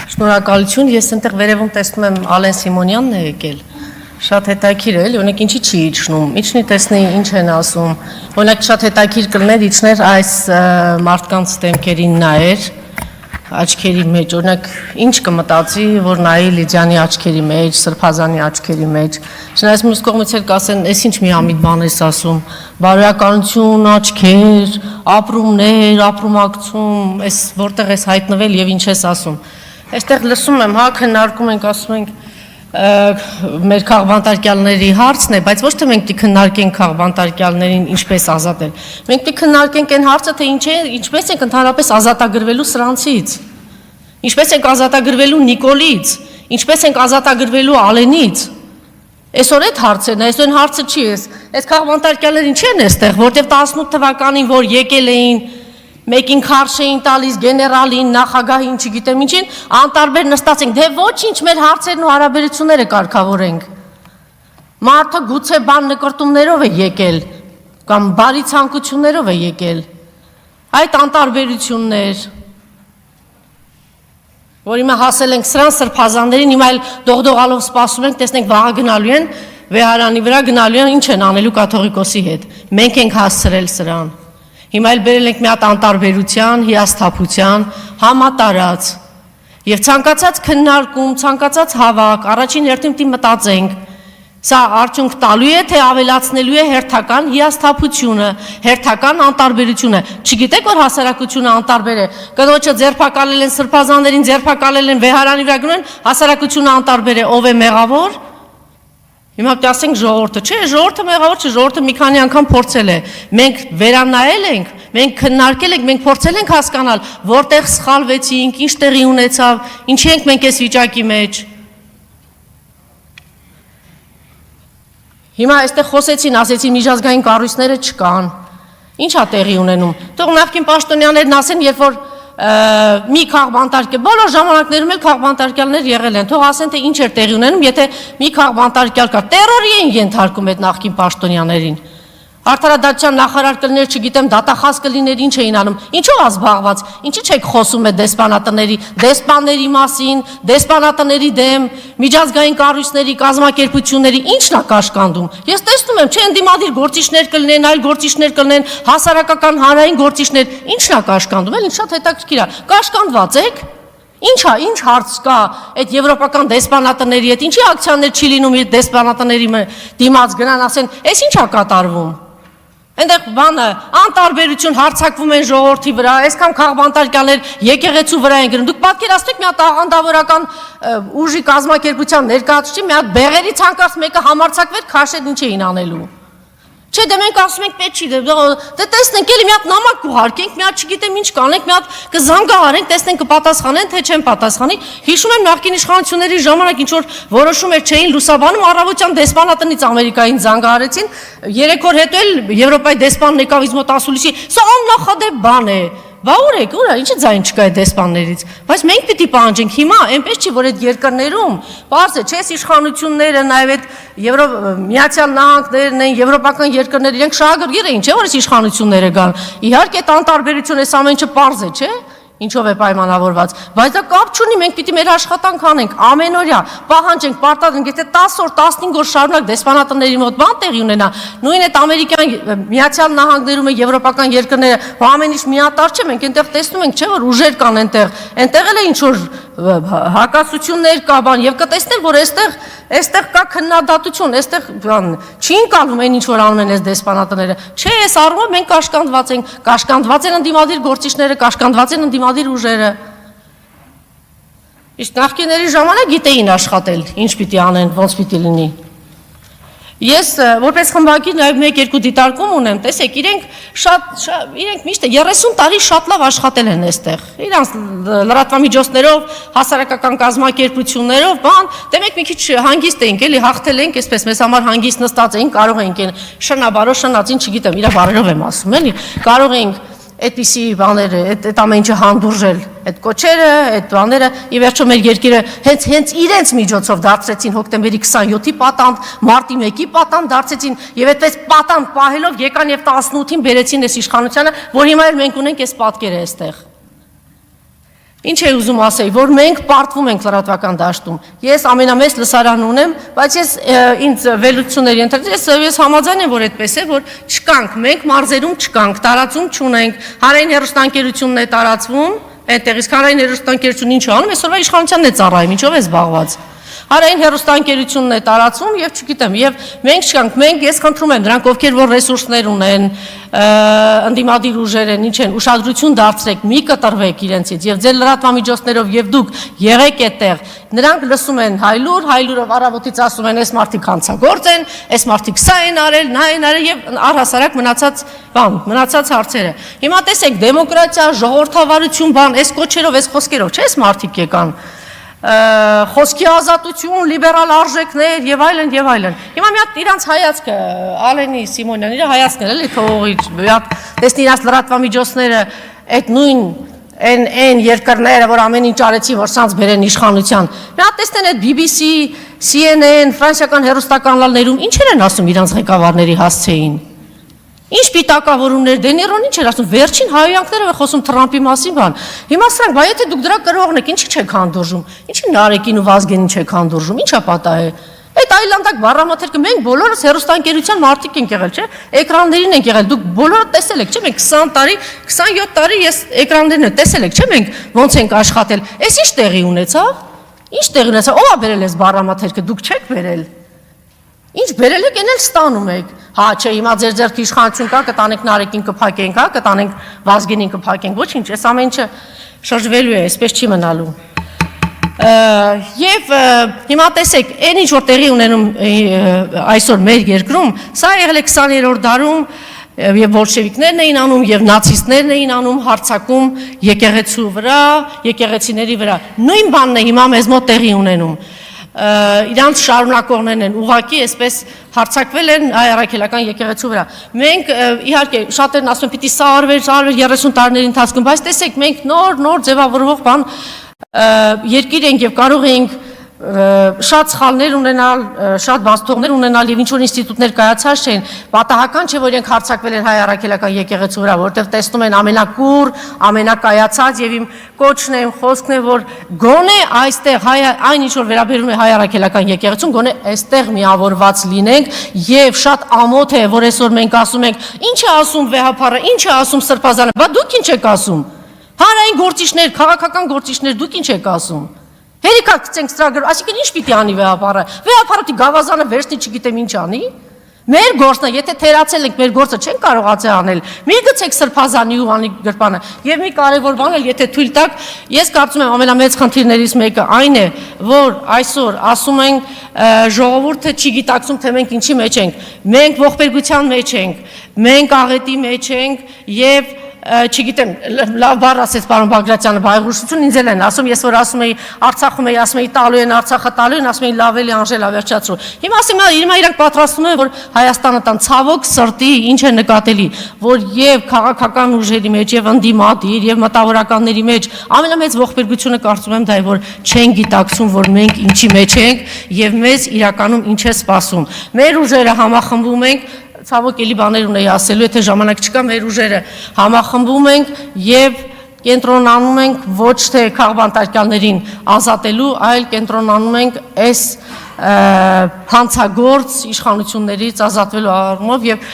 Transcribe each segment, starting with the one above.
Շնորհակալություն, ես այնտեղ վերևում տեսնում եմ Ալեն Սիմոնյանն է եկել, շատ հետաքրքիր է, օրինակ ինչի չի իջնում, իջնի տեսնի ինչ են ասում, օրինակ շատ հետաքրքիր կլներ իջներ այս մարդկանց դեմքերին նայեր, աչքերի մեջ, օրինակ ինչ կմտածի, որ նայի Լիդիանի աչքերի մեջ, Սրբազանի աչքերի մեջ, չնայած մյուս կողմից էլ կասեն, այս ինչ միամիտ բան ես ասում, բարոյականություն, աչքեր, ապրումներ, ապրումակցում, այս որտեղ ես հայտնվել եւ ինչ ես ասում։ Այստեղ լսում եմ, հա, քննարկում ենք, ասում ենք մեր քաղբանտարկյալների հարցն է, բայց ոչ թե մենք քննարկենք քաղբանտարկյալներին ինչպես ազատել։ Մենք քննարկենք այն հարցը, թե ինչպես ենք ընդհանրապես ազատագրվելու սրանցից։ Ինչպես ենք ազատագրվելու Նիկոլից, ինչպես ենք ազատագրվելու Ալենից։ Այսօր այդ հարցերն է, այսօր այն հարցը չի է։ Այս քաղբանտարկյալներին չեն այստեղ, որտեղ 18 թվականին որ եկել էին մեկին քարշ էին տալիս գեներալին, նախագահին, չգիտեմ ինչին, անտարբեր նստած ենք, դե ոչինչ մեր հարցերն ու հարաբերությունները կարգավորենք։ Մարդը գուցե բան նկրտումներով է եկել, կամ բարի ցանկություններով է եկել։ Այդ անտարբերություններ, որ հիմա հասել ենք սրան սրբազաններին, հիմա էլ դողդողալով սպասում ենք, տեսնենք վաղը գնալու են, վեհարանի վրա գնալու են, ինչ են անելու կաթողիկոսի հետ։ Մենք ենք հասցրել սրան։ Հիմա էլ բերել ենք մի հատ անտարբերության, հիասթափության, համատարած եւ ցանկացած քննարկում, ցանկացած հավաք, առաջին հերթին պիտի մտածենք, սա արդյունք տալու է, թե ավելացնելու է հերթական հիասթափությունը, հերթական անտարբերությունը։ Չգիտեք, որ հասարակությունը անտարբեր է։ Կնոջը ձերբակալել են սրբազաններին, ձերբակալել են վեհարանի վրա գնում են, հասարակությունը անտարբեր է, ով է մեղավոր։ Հիմա պետք է ասենք ժողովուրդը, չէ, ժողովուրդը մեղավոր չէ, ժողովուրդը մի քանի անգամ փորձել է։ Մենք վերանայել ենք, մենք քննարկել ենք, մենք փորձել ենք հասկանալ, որտեղ սխալվեցինք, ինչ տեղի ունեցավ, ինչի ենք մենք այս վիճակի մեջ։ Հիմա այստեղ խոսեցին, ասեցին միջազգային կառույցները չկան։ Ինչ է տեղի ունենում։ Թող նախկին պաշտոնյաներն ասեն, երբ որ մի քաղբանտարկյալ, բոլոր ժամանակներում էլ քաղբանտարկյալներ եղել են, թող ասեն, թե ինչ էր տեղի ունենում, եթե մի քաղբանտարկյալ կար, տերորի էին ենթարկում այդ նախկին պաշտոնյաներին։ Արդարադատության նախարար կլիներ, չգիտեմ, դատախազ կլիներ, ինչ էին անում, ինչով է զբաղված, ինչի՞ չեք խոսում այդ դեսպանատների մասին, դեսպանատների դեմ, միջազգային կառույցների, կազմակերպությունների, ի՞նչն է կաշկանդում։ Ես տեսնում եմ, չէ, ընդդիմադիր գործիչներ կլինեն, այլ գործիչներ կլինեն, հասարակական հանրային գործիչներ, ի՞նչն է կաշկանդում, էլ ինչ շատ հետաքրքիր է, կաշկանդված եք։ Ինչ հարց կա այդ եվրոպական դեսպանատների հետ, ինչի ակցիաներ չի լինում այդ դեսպանատների դիմաց գնան ասեն, այս ինչ է կատարվում։ Այնտեղ բանը անտարբերություն հարձակվում են ժողովրդի վրա, այսքան քաղբանտարկյալներ եկեղեցու վրա են գնում։ Դուք պատկերացնեք մի հատ աղանդավորական ուժի կազմակերպության ներկայացուցիչ մի հատ բեղերի ցանկացած մեկը համարձակվեր քաշել ինչ էին անելու։ Չէ, դե մենք ասում ենք պետք չի, դե տեսնենք, էլի մի հատ նամակ կուղարկենք, մի հատ չգիտեմ ինչ կանենք, մի հատ կզանգահարենք, տեսնենք կպատասխանեն, թե չեն պատասխանի։ Հիշում եմ նախկին իշխանությունների ժամանակ ինչ որ որոշումներ չէին լուսաբանում, առավոտյան դեսպանատնից Ամերիկային զանգահարեցին, 3 օր հետո էլ Եվրոպայի դեսպանն եկավ ինձ մոտ ասուլիսի, սա աննախադեպ բան է։ Բա ուր եք, ուր է, ինչի ձայն չկա այդ դեսպաններից, բայց մենք պիտի պահանջենք հիմա, այնպես չի, որ այդ երկրներում, պարզ է, չէ, իշխանությունները, նաև այդ Միացյալ Նահանգներն են, եվրոպական երկրներ, իրենք շահագրգիռ էին, չէ, որ այս իշխանությունները գան, իհարկե այդ անտարբերություն, այս ամեն ինչը պարզ է, չէ, ինչով է պայմանավորված, բայց դա կապ չունի, մենք պիտի մեր աշխատանք անենք, ամենօրյա, պահանջենք, պարտադրենք, եթե 10 օր, 15 օր շարունակ դեսպանատների մոտ բան տեղի ունենա, նույն այդ Ամերիկյան Միացյալ Նահանգներում է եվրոպական երկրները, ամեն ինչ միատար չէ, մենք այնտեղ տեսնում ենք, չէ, որ ուժեր կան այնտեղ էլ է ինչ որ հակասություններ կա բան, եւ կտեսնեն, որ այստեղ կա քննադատություն, այստեղ բան չի ընկալում այն ինչ որ անում են այս դեսպանատները, չէ, այս առումով մենք կաշկանդված են ընդդիմադիր գործիչները, կաշկանդված են ընդդիմադիր ուժերը։ Իսկ նախկիների ժամանակ գիտեին աշխատել, ինչ պիտի անեն, ոնց պիտի լինի։ Ես որպես խմբագիր նաև 1-2 դիտարկում ունեմ, տեսեք, իրենք միշտ 30 տարի շատ լավ աշխատել են այստեղ։ Իրանց լրատվամիջոցներով, հասարակական կազմակերպություններով, բան, դե մենք մի քիչ հանգիստ էինք, էլի հաղթել ենք, այսպես մեզ համար հանգիստ նստած էինք, կարող էինք այն շնաբարո շնացին, չգիտեմ, իր բարերով եմ ասում, էլի, կարող էինք այդպիսի բաները, այդ ամեն ինչը հանդուրժել, այդ կոչերը, այդ բաները, ի վերջո մեր երկիրը հենց իրենց միջոցով դարձրեցին հոկտեմբերի 27-ի պատանդ, մարտի 1-ի պատանդ դարձրեցին եւ այդպես պատանդ պահելով եկան եւ 18-ին բերեցին այս իշխանությանը, որ հիմա էլ մենք ունենք այս պատկերը այստեղ։ Ինչ է ուզում ասել, որ մենք պարտվում ենք լրատվական դաշտում։ Ես ամենամեծ լսարան ունեմ, բայց ես ինձ վերլուծությունների ընթացքում ես համաձայն եմ, որ այդպես է, որ չկանք, մենք մարզերում չկանք, տարածում չունենք, հանրային հեռուստաընկերությունն է տարածվում, այդտեղից հանրային հեռուստաընկերությունը ինչ անում, այսօրվա իշխանությանն է ծառայում, ինչով է զբաղված։ Հանրային հեռուստաընկերությունն է տարածում եւ չգիտեմ, եւ մենք չկանք, ես խնդրում եմ նրանք, ովքեր որ ռեսուրսներ ունեն, ընդդիմադիր ուժեր են, ինչ են, ուշադրություն դարձրեք, մի կտրվեք իրենցից եւ ձեր լրատվամիջոցներով եւ դուք եղեք այդտեղ։ Նրանք լսում են հայլուրով առավոտից ասում են, այս մարդիկ հանցագործ են, այս մարդիկ սա են արել, նա են արել եւ առհասարակ մնացած հարցերը։ Հիմա տեսեք, դեմոկրատիա, ժողովրդավարություն, այս կոչերով, այս խոսքերով, չէ՞, այս մարդիկ եկան խոսքի ազատություն, լիբերալ արժեքներ եւ այլն եւ այլն։ Հիմա մի հատ իրանց հայացքը Ալենի Սիմոնյան իր հայացքն էլի թողողի, մի հատ տեսնի իրանց լրատվամիջոցները այդ նույն այն երկրները, որ ամեն ինչ արեցի, որ սրանց բերեն իշխանության։ Մի հատ տեսնեն այդ BBC, CNN, ֆրանսիական հեռուստականալներում ինչեր են ասում իրանց ղեկավարների հասցեին։ Ինչ պիտակավորումներ, Դենիրոն ինչ էր ասում, վերջին հայոյանքները խոսում Թրամփի մասին բան։ Հիմա սրանք, բայ եթե դուք դրա կրողն եք, ինչի չեք հանդուրժում։ Ինչի Նարեկին ու Վազգենին չեք հանդուրժում, ինչա պատահ է։ Այդ այլանդակ բառամաթերքը մենք բոլորս հեռուստաընկերության մարդիկ ենք եղել, չէ՞։ Էկրաններին ենք եղել, դուք բոլորը տեսել եք, չէ՞։ Մենք 20 տարի, 27 տարի ես էկրաններն տեսել եք, չէ՞։ Մենք ոնց ենք աշխատել։ Էս ինչ տեղի ունեցավ։ Ինչ տեղի ունեցավ։ Ո՞վ է բերել այս բառամաթերքը, դուք չեք բերել։ Ինչ բերել եք, էնել ստանում եք։ Հա, չէ, հիմա ձեր ձեռքի իշխանություն կա, կտանենք Նարեկին կփակենք, հա, կտանենք Վազգենին կփակենք։ Ոչինչ, այս ամեն ինչը շրջվելու է, այսպես չի մնալու։ Եվ հիմա տեսեք, այն ինչ որ տեղի ունենում այսօր մեր երկրում, սա եղել է 20-րդ դարում եւ բոլշևիկներն էին անում եւ նացիստներն էին անում հարձակում եկեղեցու վրա, եկեղեցիների վրա։ Նույն բանն է հիմա մեզ մոտ տեղի ունենում։ Իրանց շարունակողներն են ուղակի այսպես հարձակվել են հայ առաքելական եկեղեցու վրա։ Մենք իհարկե շատերն ասում են պիտի սա արվեր 30 տարիների ընթացքում, բայց տեսեք մենք նոր ձևավորվող բան երկիր ենք եւ կարող ենք շատ սխալներ ունենալ, շատ բացթողներ ունենալ եւ ինչ որ ինստիտուտներ կայացած չեն, պատահական չէ որ իրենք հարձակվել են հայ առաքելական եկեղեցու վրա, որտեղ տեսնում են ամենակուր, ամենակայացած եւ իմ կոչն է, իմ խոսքն է, որ գոնե այստեղ այն ինչ որ վերաբերում է հայ առաքելական եկեղեցուն, գոնե այստեղ միավորված լինենք եւ շատ ամոթ է, որ այսօր մենք ասում ենք, ինչ է ասում վեհապարը, ինչ է ասում Սրբազանը, բա դուք ինչ եք ասում։ Հանրային գործիչներ, քաղաքական գործիչներ, դուք ինչ եք ասում։ Հերիքա գցենք ծրագրով, այսինքն ինչ պիտի անի վեհապարը։ Վեհապարը դի գավազանը վերցնի, չգիտեմ ինչ անի։ Մեր գործն է, եթե թերացել ենք, մեր գործը չեն կարողացել անել։ Մի գցեք Սրբազանի ու անի գրպանը։ Եվ մի կարևոր բան էլ, եթե թույլ տաք, ես կարծում եմ ամենամեծ խնդիրներից մեկը այն է, որ այսօր ասում ենք ժողովուրդը չի գիտակցում, թե մենք ինչի մեջ ենք։ Մենք ողբերգության մեջ ենք, մենք աղետի մեջ ենք եւ չգիտեմ, լավ բառ ասեց պարոն Բագրատյանը, բայղուշություն ինձ էլ են ասում, ես որ ասում էի Արցախում էի, ասում էի տալու են Արցախը տալու են, ասում էի լավ էլի Անժելա վերջացրու։ Հիմա ասում եմ, հիմա իրանք պատրաստում են, որ Հայաստանը տան ցավոք սրտի ինչ է նկատելի, որ եւ քաղաքական ուժերի մեջ եւ ընդդիմադիր եւ մտավորականների մեջ ամենամեծ ողբերգությունը կարծում եմ դա է, որ չեն գիտակցում, որ մենք ինչի մեջ ենք եւ մեզ իրականում ինչ է սպասում։ Մեր ուժերը համախմբում ենք ցավոք էլի բաներ ունեի ասելու, եթե ժամանակ չկա, մեր ուժերը համախմբում ենք եւ կենտրոնանում ենք ոչ թե քաղբանտարկյալներին ազատելու, այլ կենտրոնանում ենք այս հանցագործ իշխանություններից ազատվելու առումով եւ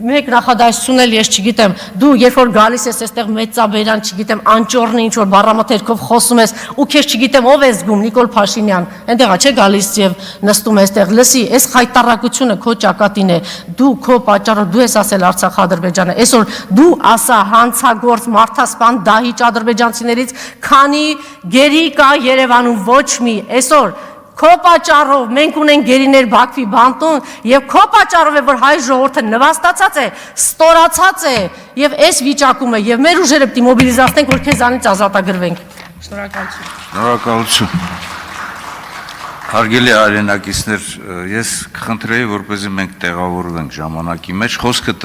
մեկ նախադասություն էլ ես չգիտեմ, դու երբ որ գալիս ես այստեղ մեծաբերան, չգիտեմ, անճորնի ինչ որ բառամաթերքով խոսում ես ու քեզ չգիտեմ ով է զգում Նիկոլ Փաշինյան, այնտեղա չէ գալիս եւ նստում է այստեղ, լսի, այս խայտարակությունը քո ճակատին է, դու քո պատճառով դու ես ասել Արցախ-Ադրբեջանը, այսօր դու ասա հանցագործ մարդասպան դահիճ ադրբեջանցիներից քանի գերի կա Երևանում ոչ մի, այսօր քո պատճառով մենք ունենք գերիներ Բաքվի բանտում եւ քո պատճառով է որ հայ ժողովուրդը նվաստացած է, ստորացած է եւ այս վիճակում է եւ մեր ուժերը պիտի մոբիլիզացնենք որ քեզանից ազատագրվենք։ Շնորհակալություն։ Շնորհակալություն։ Հարգելի հայրենակիցներ, ես կխնդրեի որպեսզի մենք տեղավորվենք ժամանակի մեջ խոսքը